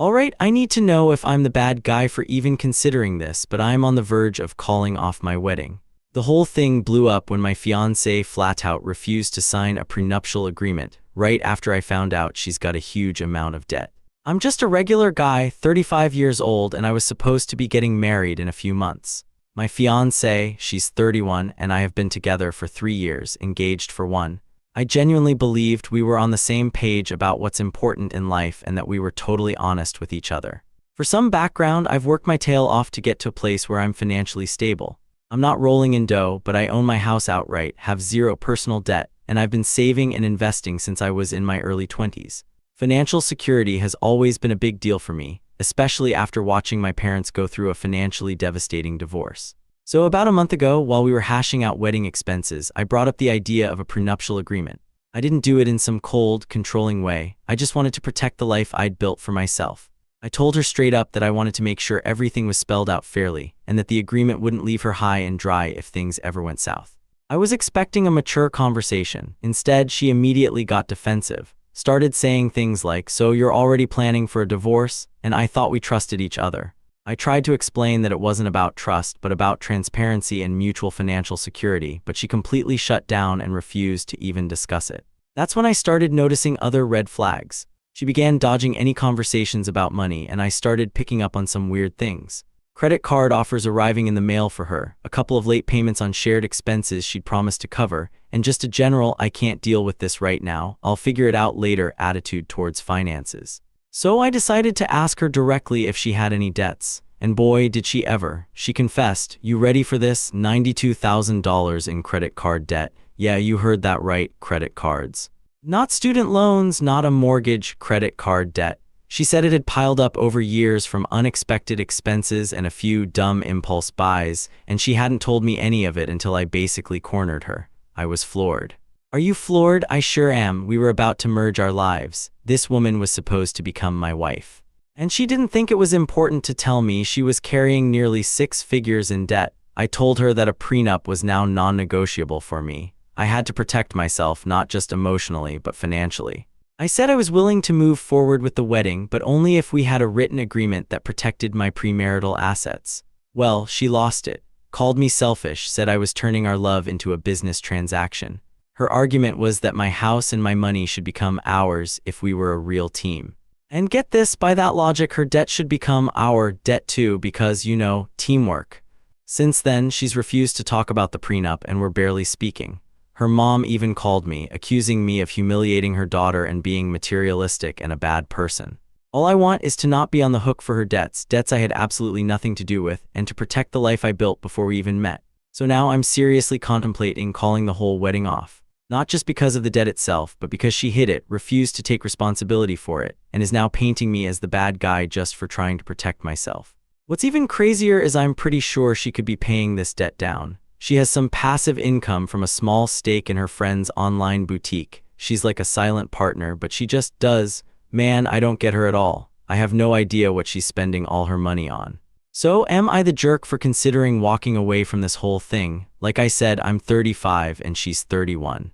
Alright, I need to know if I'm the bad guy for even considering this, but I'm on the verge of calling off my wedding. The whole thing blew up when my fiancée flat out refused to sign a prenuptial agreement, right after I found out she's got a huge amount of debt. I'm just a regular guy, 35 years old, and I was supposed to be getting married in a few months. My fiancée, she's 31, and I have been together for 3 years, engaged for 1. I genuinely believed we were on the same page about what's important in life and that we were totally honest with each other. For some background, I've worked my tail off to get to a place where I'm financially stable. I'm not rolling in dough, but I own my house outright, have 0 personal debt, and I've been saving and investing since I was in my early 20s. Financial security has always been a big deal for me, especially after watching my parents go through a financially devastating divorce. So about a month ago, while we were hashing out wedding expenses, I brought up the idea of a prenuptial agreement. I didn't do it in some cold, controlling way. I just wanted to protect the life I'd built for myself. I told her straight up that I wanted to make sure everything was spelled out fairly, and that the agreement wouldn't leave her high and dry if things ever went south. I was expecting a mature conversation. Instead, she immediately got defensive. Started saying things like, "So you're already planning for a divorce? And I thought we trusted each other." I tried to explain that it wasn't about trust, but about transparency and mutual financial security, but she completely shut down and refused to even discuss it. That's when I started noticing other red flags. She began dodging any conversations about money, and I started picking up on some weird things. Credit card offers arriving in the mail for her, a couple of late payments on shared expenses she'd promised to cover, and just a general "I can't deal with this right now, I'll figure it out later" attitude towards finances. So I decided to ask her directly if she had any debts. And boy, did she ever. She confessed. "You ready for this? $92,000 in credit card debt." Yeah, you heard that right, credit cards. Not student loans, not a mortgage, credit card debt. She said it had piled up over years from unexpected expenses and a few dumb impulse buys, and she hadn't told me any of it until I basically cornered her. I was floored. Are you floored? I sure am. We were about to merge our lives. This woman was supposed to become my wife. And she didn't think it was important to tell me she was carrying nearly 6 figures in debt. I told her that a prenup was now non-negotiable for me. I had to protect myself, not just emotionally, but financially. I said I was willing to move forward with the wedding, but only if we had a written agreement that protected my premarital assets. Well, she lost it. Called me selfish, said I was turning our love into a business transaction. Her argument was that my house and my money should become ours if we were a real team. And get this, by that logic, her debt should become our debt too because, you know, teamwork. Since then, she's refused to talk about the prenup and we're barely speaking. Her mom even called me, accusing me of humiliating her daughter and being materialistic and a bad person. All I want is to not be on the hook for her debts I had absolutely nothing to do with, and to protect the life I built before we even met. So now I'm seriously contemplating calling the whole wedding off. Not just because of the debt itself, but because she hid it, refused to take responsibility for it, and is now painting me as the bad guy just for trying to protect myself. What's even crazier is I'm pretty sure she could be paying this debt down. She has some passive income from a small stake in her friend's online boutique. She's like a silent partner, but she just does. Man, I don't get her at all. I have no idea what she's spending all her money on. So, am I the jerk for considering walking away from this whole thing? Like I said, I'm 35 and she's 31.